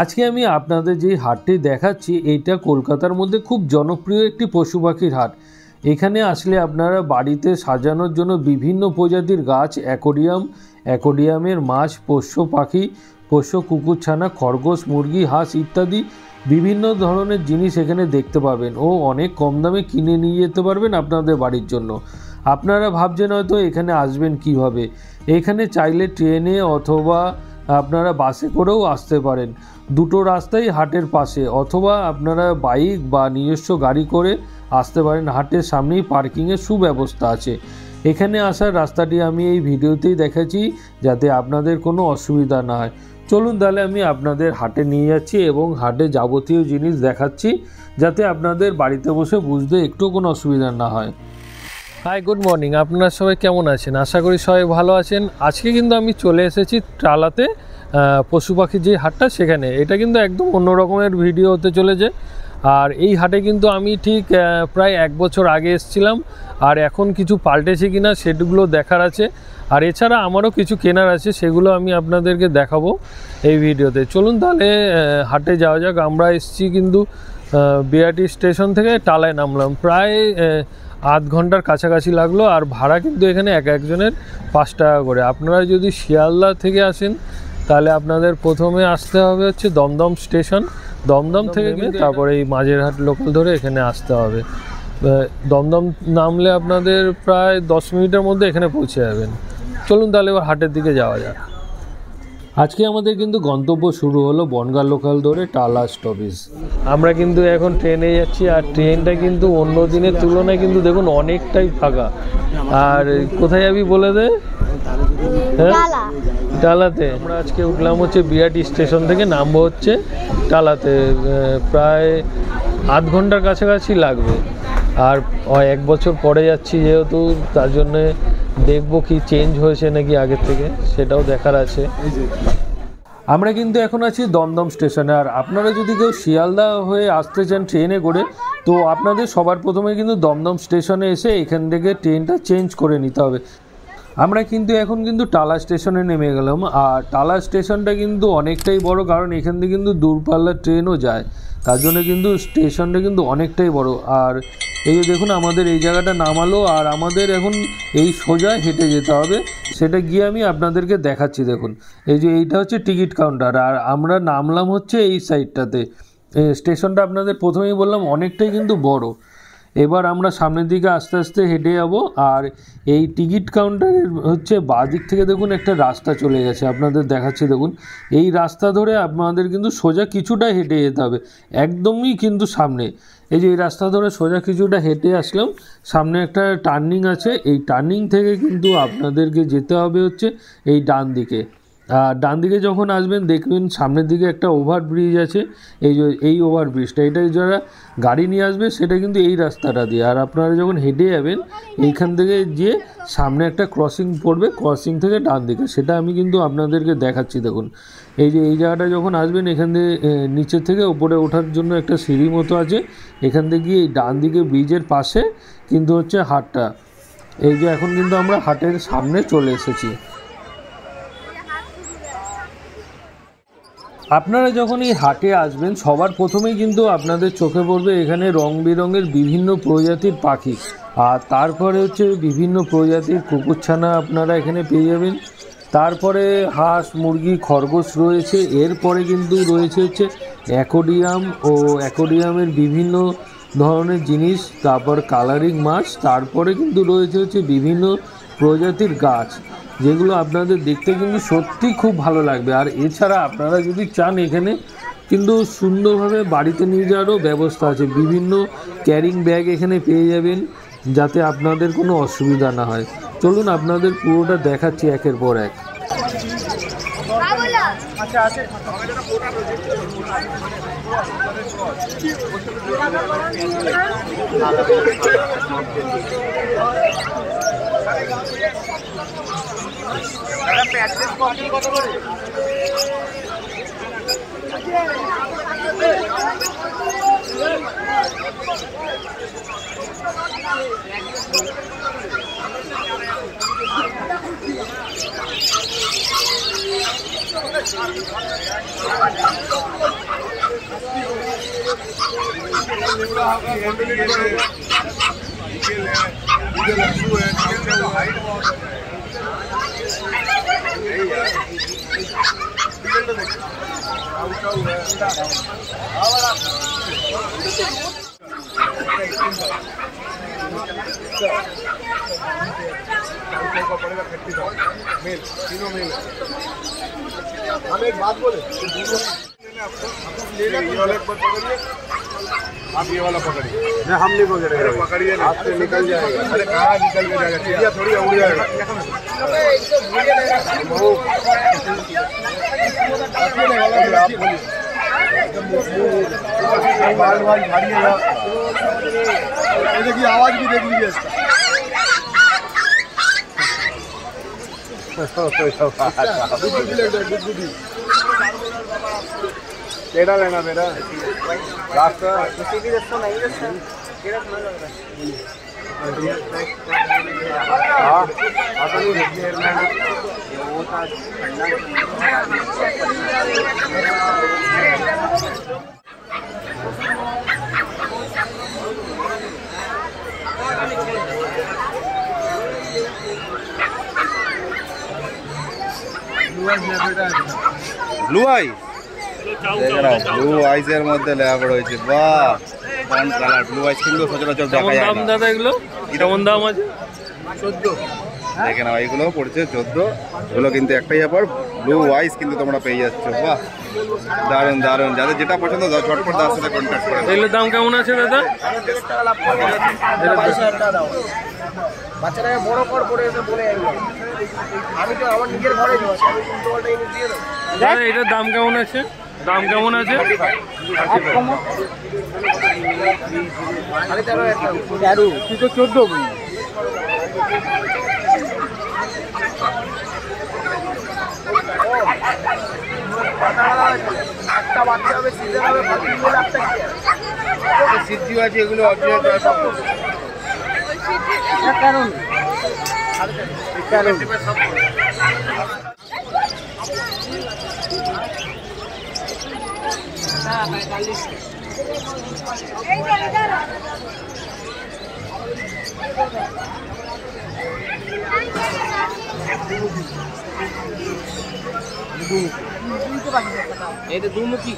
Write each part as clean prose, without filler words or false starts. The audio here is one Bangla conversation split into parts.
আজকে আমি আপনাদের যে হাটটি দেখাচ্ছি এইটা কলকাতার মধ্যে খুব জনপ্রিয় একটি পশু পাখির হাট। এখানে আসলে আপনারা বাড়িতে সাজানোর জন্য বিভিন্ন প্রজাতির গাছ, অ্যাকোরিয়ামের মাছ, পোষ্য পাখি, পোষ্য কুকুরছানা, খরগোশ, মুরগি, হাঁস ইত্যাদি বিভিন্ন ধরনের জিনিস এখানে দেখতে পাবেন ও অনেক কম দামে কিনে নিয়ে যেতে পারবেন আপনাদের বাড়ির জন্য। আপনারা ভাবছেন হয়তো এখানে আসবেন কিভাবে। এখানে চাইলে ট্রেনে অথবা আপনারা বাসে করেও আসতে পারেন। দুটো রাস্তাই হাটের পাশে, অথবা আপনারা বাইক বা নিজস্ব গাড়ি করে আসতে পারেন। হাটের সামনেই পার্কিংয়ের সুব্যবস্থা আছে। এখানে আসার রাস্তাটি আমি এই ভিডিওতেই দেখাচ্ছি যাতে আপনাদের কোনো অসুবিধা না হয়। চলুন তাহলে আমি আপনাদের হাটে নিয়ে যাচ্ছি এবং হাটে যাবতীয় জিনিস দেখাচ্ছি যাতে আপনাদের বাড়িতে বসে বুঝতে একটু কোনো অসুবিধা না হয়। Hi, good morning. আপনারা সবাই কেমন আছেন? আশা করি সবাই ভালো আছেন। আজকে কিন্তু আমি চলে এসেছি টালাতে, পশু পাখির যে হাটটা সেখানে। এটা কিন্তু একদম অন্য রকমের ভিডিও হতে চলেছে। আর এই হাটে কিন্তু আমি ঠিক প্রায় 1 বছর আগে এসেছিলাম, আর এখন কিছু পাল্টেছে কিনা সেগুলো দেখার আছে। আর এছাড়া আমারও কিছু কেনার আছে, সেগুলো আমি আপনাদেরকে দেখাবো এই ভিডিওতে। চলুন তাহলে হাটে যাওয়া যাক। আমরা এসেছি কিন্তু বিআরটি স্টেশন থেকে টালায় নামলাম, প্রায় আধ ঘন্টার কাছাকাছি লাগলো। আর ভাড়া কিন্তু এখানে একজনের 5 টাকা করে। আপনারা যদি শিয়ালদা থেকে আসেন তাহলে আপনাদের প্রথমে আসতে হবে হচ্ছে দমদম স্টেশন। দমদম থেকে গিয়ে তারপরে এই মাঝেরহাট লোকাল ধরে এখানে আসতে হবে। দমদম নামলে আপনাদের প্রায় 10 মিনিটের মধ্যে এখানে পৌঁছে যাবেন। চলুন তাহলে এবার হাটের দিকে যাওয়া যাক। আজকে আমাদের কিন্তু গন্তব্য শুরু হলো বনগাঁ লোকাল ধরে টালা স্টপেজ। আমরা কিন্তু এখন ট্রেনে যাচ্ছি, আর ট্রেনটা কিন্তু অন্য দিনের তুলনায় কিন্তু দেখুন অনেকটাই ফাঁকা। আর কোথায় যাবি বলে দে? হ্যাঁ, টালাতে। আমরা আজকে উঠলাম হচ্ছে বিআরটি স্টেশন থেকে, নামবো হচ্ছে টালাতে। প্রায় আধ ঘন্টার কাছাকাছি লাগবে। আর 1 বছর পরে যাচ্ছি যেহেতু, তার জন্যে দেখবো কি চেঞ্জ হয়েছে নাকি আগের থেকে, সেটাও দেখার আছে। আমরা কিন্তু এখন আছি দমদম স্টেশনে। আর আপনারা যদি কেউ শিয়ালদা হয়ে আসতে চান ট্রেনে করে, তো আপনাদের সবার প্রথমে কিন্তু দমদম স্টেশনে এসে এখান থেকে ট্রেনটা চেঞ্জ করে নিতে হবে। আমরা কিন্তু এখন কিন্তু টালা স্টেশনে নেমে গেলাম। আর টালা স্টেশনটা কিন্তু অনেকটাই বড়, কারণ এখান থেকে কিন্তু দূরপাল্লার ট্রেনও যায়, তার জন্য কিন্তু স্টেশনটা কিন্তু অনেকটাই বড়। আর এই যে দেখুন আমাদের এই জায়গাটা নামালো, আর আমাদের এখন এই সোজা হেঁটে যেতে হবে। সেটা গিয়ে আমি আপনাদেরকে দেখাচ্ছি। দেখুন এই যে এইটা হচ্ছে টিকিট কাউন্টার, আর আমরা নামলাম হচ্ছে এই সাইডটাতে। স্টেশনটা আপনাদের প্রথমেই বললাম অনেকটাই কিন্তু বড়। এবার আমরা সামনের দিকে আস্তে আস্তে হেঁটে যাব। আর এই টিকিট কাউন্টারের হচ্ছে বাঁদিক থেকে দেখুন একটা রাস্তা চলে গেছে, আপনাদের দেখাচ্ছি। দেখুন এই রাস্তা ধরে আপনাদের কিন্তু সোজা কিছুটা হেঁটে যেতে হবে, একদমই কিন্তু সামনে। এই যে এই রাস্তা ধরে সোজা কিছুটা হেঁটে আসলাম, সামনে একটা টার্নিং আছে। এই টার্নিং থেকে কিন্তু আপনাদেরকে যেতে হবে হচ্ছে এই ডান দিকে। আর ডান দিকে যখন আসবেন দেখবেন সামনের দিকে একটা ওভারব্রিজ আছে। এই যে এই ওভারব্রিজটা, এটাই যারা গাড়ি নিয়ে আসবে সেটা কিন্তু এই রাস্তাটা দিয়ে। আর আপনারা যখন হেঁটে যাবেন এইখান থেকে গিয়ে সামনে একটা ক্রসিং পড়বে, ক্রসিং থেকে ডান দিকে, সেটা আমি কিন্তু আপনাদেরকে দেখাচ্ছি। দেখুন এই যে এই জায়গাটা যখন আসবেন, এখান থেকে নিচের থেকে ওপরে ওঠার জন্য একটা সিঁড়ি মতো আছে। এখান থেকে গিয়ে এই ডান দিকে ব্রিজের পাশে কিন্তু হচ্ছে হাটটা। এই যে এখন কিন্তু আমরা হাটের সামনে চলে এসেছি। আপনারা যখন এই হাটে আসবেন সবার প্রথমেই কিন্তু আপনাদের চোখে পড়বে এখানে রং বেরঙের বিভিন্ন প্রজাতির পাখি। আর তারপরে হচ্ছে বিভিন্ন প্রজাতির কুকুরছানা আপনারা এখানে পেয়ে যাবেন। তারপরে হাঁস, মুরগি, খরগোশ রয়েছে। এরপরে কিন্তু রয়েছে হচ্ছে অ্যাকোরিয়ামের বিভিন্ন ধরনের জিনিস, তারপর কালারিং মাছ। তারপরে কিন্তু রয়েছে হচ্ছে বিভিন্ন প্রজাতির গাছ, যেগুলো আপনাদের দেখতে কিন্তু সত্যি খুব ভালো লাগবে। আর এছাড়া আপনারা যদি চান এখানে কিন্তু সুন্দরভাবে বাড়িতে নিয়ে যাওয়ারও ব্যবস্থা আছে। বিভিন্ন ক্যারিং ব্যাগ এখানে পেয়ে যাবেন যাতে আপনাদের কোনো অসুবিধা না হয়। চলুন আপনাদের পুরোটা দেখাচ্ছি একের পর এক। पड़ेगा 30,000 मेल, तीनों मेल है। हम एक बात बोले, ये वाला एक बार पकड़िए, आप ये वाला पकड़िए। नहीं, हम नहीं पकड़ेंगे, पकड़िए ना, आपसे निकल जाएगा। अरे कहाँ निकल के जाएगा, चिड़िया थोड़ी उड़ जाएगा। देखिए आवाज भी देख लीजिए इसका। केड़ा लेना मेरा रास्ता किसी की रास्ता नहीं रास्ता केड़ा समझ लग रहा है। हाँ आता नहीं देखिए मैंने वो था ব্লু আইস ব্লু আইসের মধ্যে লেয়াপড় হয়েছে। বাহ কোন কালার ব্লু আইস কিন্তু সচরাচর দেখা যায় না। দাদা এগুলো কেমন দাম আছে? 14 দেখে নাও, এইগুলো পড়ছে 14। এগুলো কিন্তু একটাই ব্যাপার, ব্লু আইস কিন্তু তোমরা পেয়ে যাচ্ছ। বাহ দারুণ দারুণ, যাদের যেটা পছন্দ ঝটপট তার সাথে কন্ট্যাক্ট করে। এগুলোর দাম কেমন আছে দাদা? বাচ্চারা বড় কর পড়ে এসে বলে আমি তো আমার নিজের ঘরে যাচ্ছি, আমি কিন্তু ওটা এনে দিয়ে দেবো। দাদা এটার দাম কেমন আছে? দাম কেমন আছে? 13.5 তুই তো 14 একটা বাচ্চা হবে, সিজন হবে, 25 লাখ টাকা সিদ্ধি আছে এগুলো অরিজিনাল কারণ এটা দুমুখী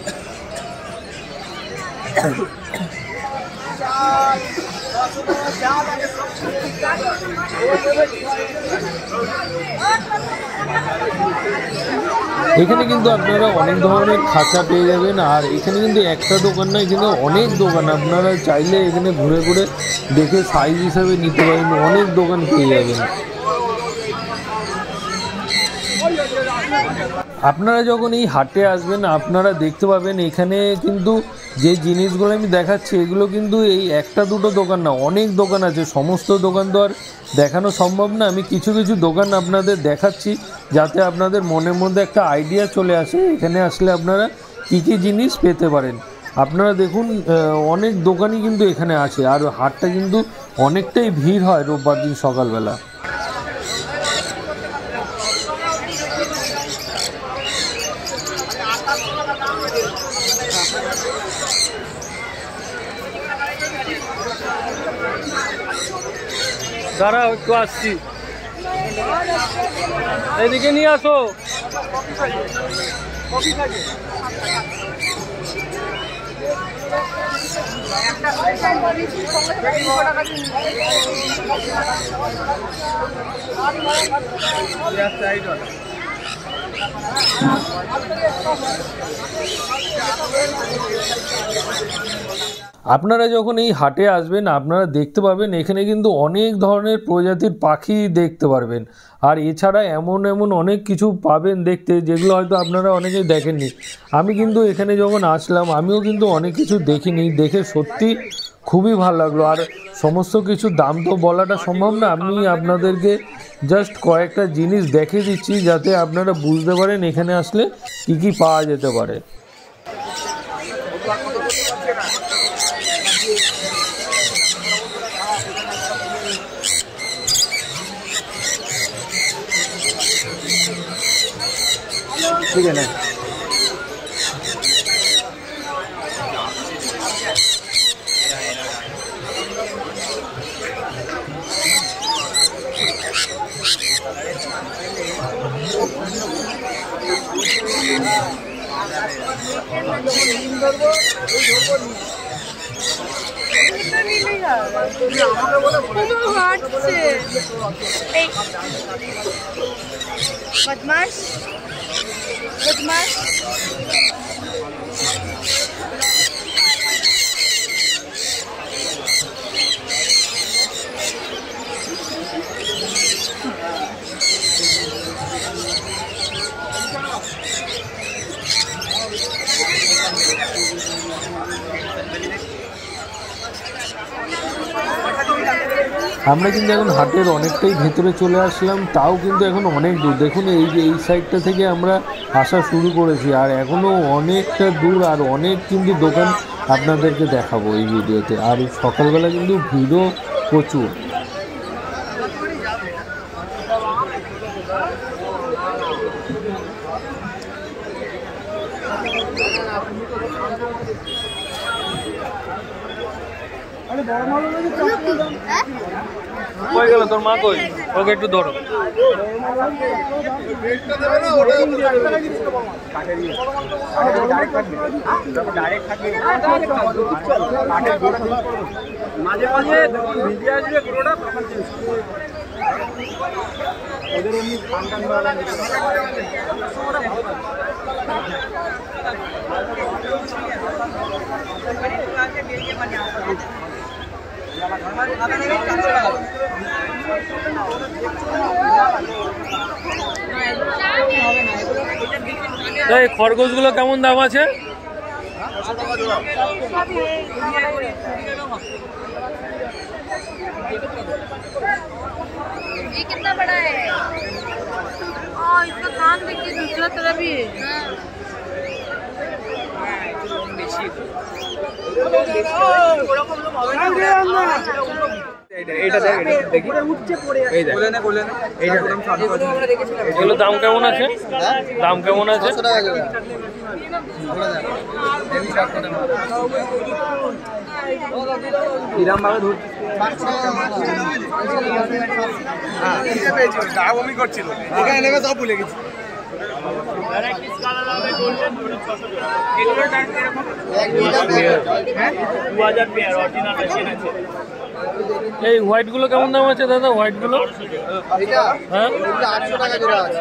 এখানে কিন্তু আপনারা অনেক ধরনের খাঁচা পেয়ে যাবেন। আর এখানে কিন্তু একটা দোকান নয়, এখানে অনেক দোকান, আপনারা চাইলে এখানে ঘুরে ঘুরে দেখে সাইজ হিসাবে নিতে পারেন, অনেক দোকান পেয়ে যাবেন। আপনারা যখন এই হাটে আসবেন আপনারা দেখতে পাবেন এখানে কিন্তু যে জিনিসগুলো আমি দেখাচ্ছি এগুলো কিন্তু এই একটা দুটো দোকান না, অনেক দোকান আছে। সমস্ত দোকান তো আর দেখানো সম্ভব না, আমি কিছু কিছু দোকান আপনাদের দেখাচ্ছি যাতে আপনাদের মনের মধ্যে একটা আইডিয়া চলে আসে এখানে আসলে আপনারা কী কী জিনিস পেতে পারেন। আপনারা দেখুন অনেক দোকানই কিন্তু এখানে আছে, আর হাটটা কিন্তু অনেকটাই ভিড় হয় রোববার দিন সকালবেলা। দাঁড়াও একটু আসছি, এদিকে নিয়ে আসো। আপনারা যখন এই হাটে আসবেন আপনারা দেখতে পাবেন এখানে কিন্তু অনেক ধরনের প্রজাতির পাখি দেখতে পারবেন। আর এছাড়া এমন এমন অনেক কিছু পাবেন দেখতে যেগুলো হয়তো আপনারা অনেকেই দেখেননি। আমি কিন্তু এখানে যখন আসলাম আমিও কিন্তু অনেক কিছু দেখিনি, দেখে সত্যি খুবই ভালো লাগলো। আর সমস্ত কিছু দাম তো বলাটা সম্ভব না, আমি আপনাদেরকে জাস্ট কয়েকটা জিনিস দেখিয়ে দিচ্ছি যাতে আপনারা বুঝতে পারেন এখানে আসলে কী কী পাওয়া যেতে পারে। ठीक है ना, बदमाश बदमाश আমরা কিন্তু এখন হাটের অনেকটাই ভেতরে চলে আসলাম, তাও কিন্তু এখন অনেক দূর। দেখুন এই যে এই সাইডটা থেকে আমরা আসা শুরু করেছি, আর এখনও অনেকটা দূর, আর অনেক কিন্তু দোকান আপনাদেরকে দেখাবো এই ভিডিওতে। আর সকালবেলা কিন্তু ভিড়ও প্রচুর। কই গেল তোর মা? কই? ওকে একটু ধরো। মাঝে মাঝে যখন ভিজে আসবে পুরোটা তখন ওদের এমনি ঠান্ডা এই খরগোশগুলো কেমন দাম আছে? ये कितना बड़ा है? इसका कान देखिए, दूसरा तरफ भी है। এগুলো দাম কেমন আছে? দাম কেমন আছে? করছিল এখানে নেমে সব ভুলে গেছি। এই হোয়াইট গুলো কেমন দাম আছে দাদা? হোয়াইট গুলো হ্যাঁ 800 টাকা জোড়া আছে,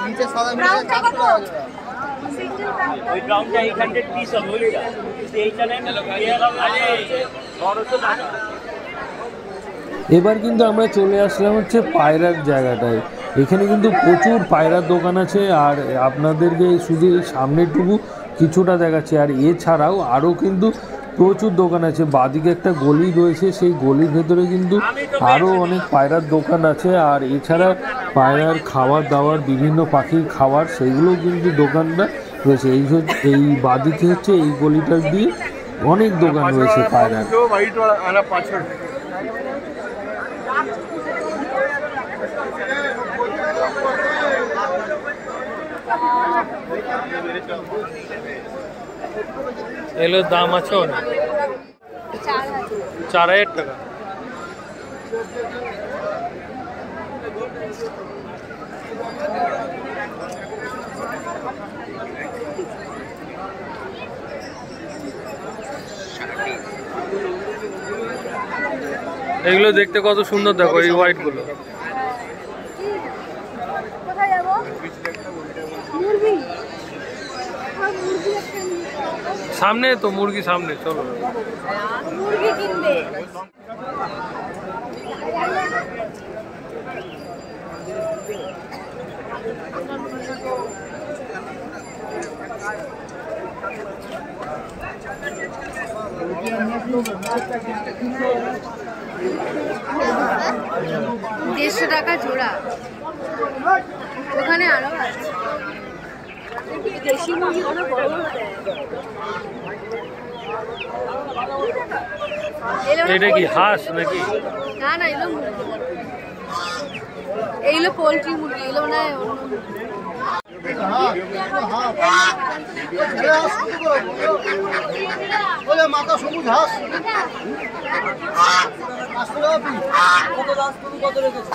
নিচে সাদা মিলে 400 টাকা জোড়া। ওই গ্রাউন্ডটা 800 পিস হবে ওইটা, এইটা নেন 1200 টাকা। এবার কিন্তু আমরা চলে আসলাম হচ্ছে পায়রার জায়গাটায়। এখানে কিন্তু প্রচুর পায়রার দোকান আছে, আর আপনাদেরকে শুধু এই সামনেটুকু কিছুটা দেখাচ্ছি। আর এছাড়াও আরও কিন্তু প্রচুর দোকান আছে। বাদিকে একটা গলি রয়েছে, সেই গলির ভেতরে কিন্তু আরও অনেক পায়রার দোকান আছে। আর এছাড়া পায়রার খাবার দাবার, বিভিন্ন পাখির খাবার, সেইগুলোও কিন্তু দোকানটা রয়েছে। এই বাদিকে হচ্ছে এই গলিটা দিয়ে অনেক দোকান রয়েছে পায়রার। এগুলোর দাম আছে অনেক, 4000 টাকা। এগুলো দেখতে কত সুন্দর, দেখো এই হোয়াইট গুলো। সামনে তো মুরগি, সামনে চলো। মুরগি কিনবে। দেড়শো টাকা জোড়া। ওখানে আরো আছে দেশি মুরগিগুলো বড় হতে। এটা কি হাঁস নাকি? না না, এগুলো মুরগি, এইগুলো পোলট্রি মুরগি, এগুলো মনে হয় মাথা সবুজ হাঁস কত রেখেছি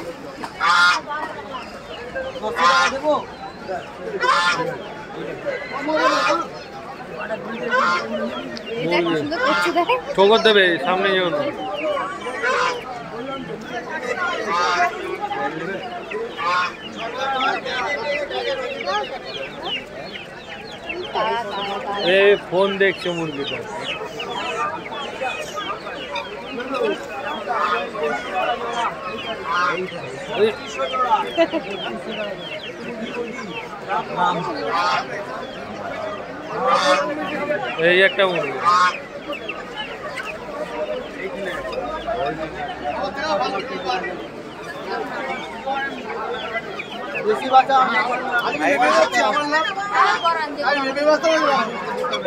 দেবো। মুরগি সুন্দর করছে দেখো। ঠোকর দেবে সামনে যেও না। এ ফোন দেখছে মুরগিটা। এই একটা মুরগি।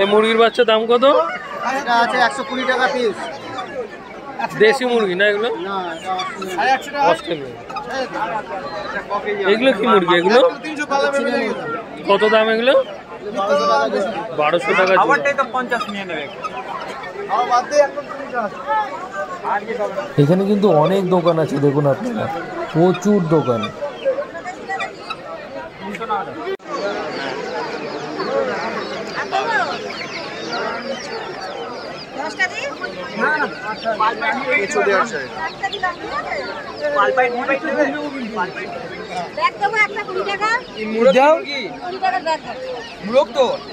এই মুরগির বাচ্চা দাম কত? আছে 120 টাকা পিস। দেশি মুরগি না এগুলো? অস্ট্রেলিয়া। এগুলো কি মুরগি? এগুলো কত দাম? এগুলো 1200 টাকা। এখানে কিন্তু অনেক দোকান আছে, দেখুন আপনারা, প্রচুর দোকান।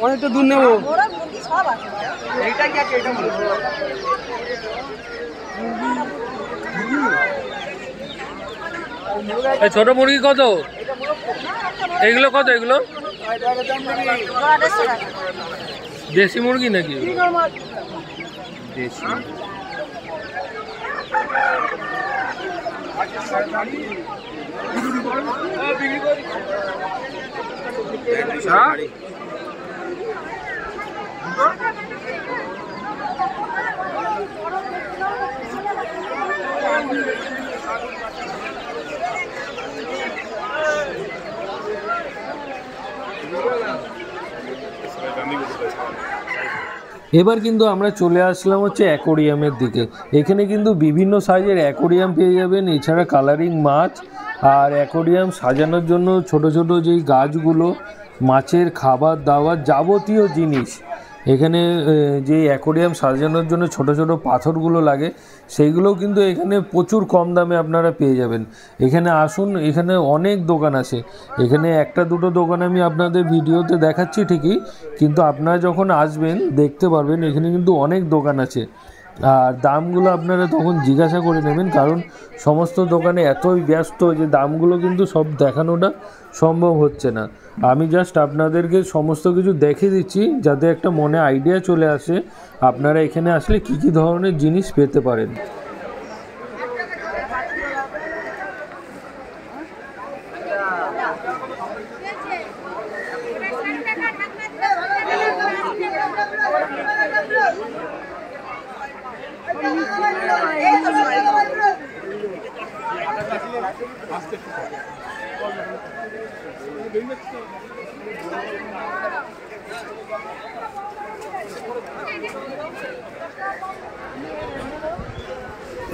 অনেকটা দূর নেবো। ছোট মুরগি কত? এগুলো কত? এগুলো দেশি মুরগি নাকি? দেশি। এবার কিন্তু আমরা চলে আসলাম হচ্ছে অ্যাকোরিয়ামের দিকে। এখানে কিন্তু বিভিন্ন সাইজের অ্যাকোরিয়াম পেয়ে যাবেন, এছাড়া কালারিং মাছ আর অ্যাকোরিয়াম সাজানোর জন্য ছোট ছোট যেই গাছগুলো, মাছের খাবার দাবার যাবতীয় জিনিস। এখানে যে অ্যাকোরিয়াম সাজানোর জন্য ছোট ছোট পাথরগুলো লাগে, সেইগুলোও কিন্তু এখানে প্রচুর কম দামে আপনারা পেয়ে যাবেন। এখানে আসুন, এখানে অনেক দোকান আছে। এখানে একটা দুটো দোকান আমি আপনাদের ভিডিওতে দেখাচ্ছি ঠিকই, কিন্তু আপনারা যখন আসবেন দেখতে পারবেন এখানে কিন্তু অনেক দোকান আছে। আর দামগুলো আপনারা তখন জিজ্ঞাসা করে নেবেন, কারণ সমস্ত দোকানে এতই ব্যস্ত যে দামগুলো কিন্তু সব দেখানোটা সম্ভব হচ্ছে না। আমি জাস্ট আপনাদেরকে সমস্ত কিছু দেখে দিচ্ছি, যাতে একটা মনে আইডিয়া চলে আসে আপনারা এখানে আসলে কী কী ধরনের জিনিস পেতে পারেন।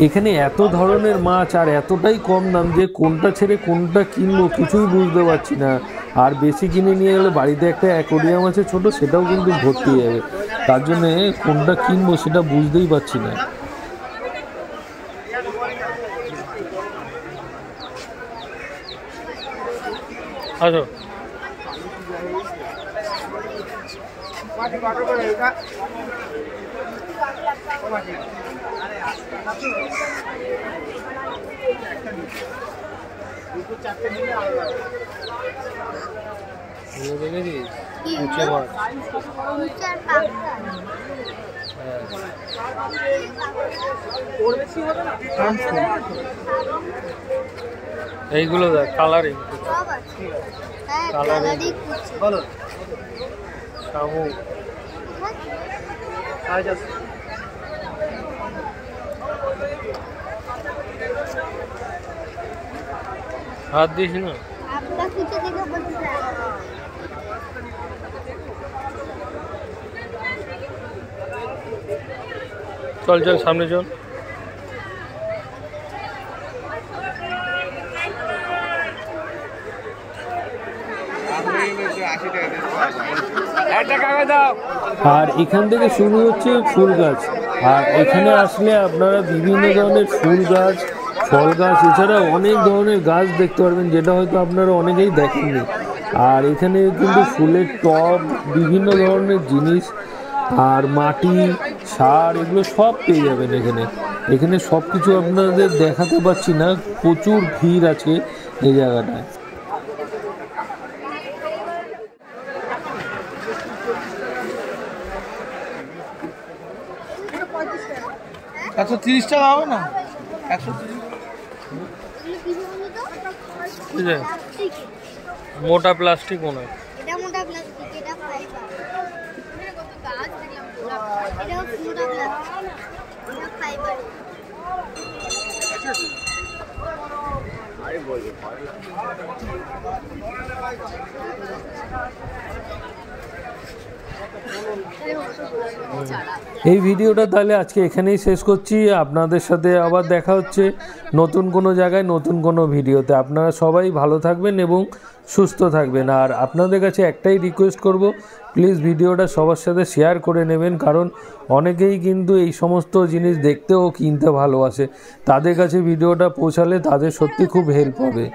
এখানে এত ধরনের মাছ আর এতটাই কম দাম যে কোনটা ছেড়ে কোনটা কিনবো কিছুই বুঝতে পারছি না। আর বেশি কিনে নিয়ে গেলে বাড়িতে একটা অ্যাকোরিয়াম আছে ছোট, সেটাও কিন্তু ভর্তি হয়ে যাবে। তার জন্যে কোনটা কিনবো সেটা বুঝতেই পারছি না। আসো। এইগুলো দেখ, কালারিং কালারিং বলো শামুক। হাত দিস না। চল চল সামনে চল। একটা কাগজ দাও। আর এখান থেকে শুরু হচ্ছে ফুল গাছ। আর এখানে আসলে আপনারা বিভিন্ন ধরনের ফুল গাছ, ফল গাছ, এছাড়া অনেক ধরনের গাছ দেখতে পারবেন, যেটা হয়তো আপনারা অনেকেই দেখেননি। আর এখানে কিন্তু ফুলের টব, বিভিন্ন ধরনের জিনিস, আর মাটি, সার, এগুলো সব পেয়ে যাবেন এখানে। এখানে সব কিছু আপনাদের দেখাতে পারছি না, প্রচুর ভিড় আছে এই জায়গাটায়। $130 হবে না? 130 মোটা প্লাস্টিক মনে হয়। এটা মোটা প্লাস্টিক, এটা ফাইবার। কত গাছ দেখলাম, এটা মোটা প্লাস্টিক, এটা ফাইবার। এই ভিডিওটা তাহলে আজকে এখানেই শেষ করছি। আপনাদের সাথে আবার দেখা হচ্ছে নতুন কোনো জায়গায়, নতুন কোনো ভিডিওতে। আপনারা সবাই ভালো থাকবেন এবং সুস্থ থাকবেন। আর আপনাদের কাছে একটাই রিকোয়েস্ট করব, প্লিজ ভিডিওটা সবার সাথে শেয়ার করে নেবেন, কারণ অনেকেই কিন্তু এই সমস্ত জিনিস দেখতে ও কিনতে ভালোবাসে। তাদের কাছে ভিডিওটা পৌঁছালে তাদের সত্যি খুব হেল্প হবে।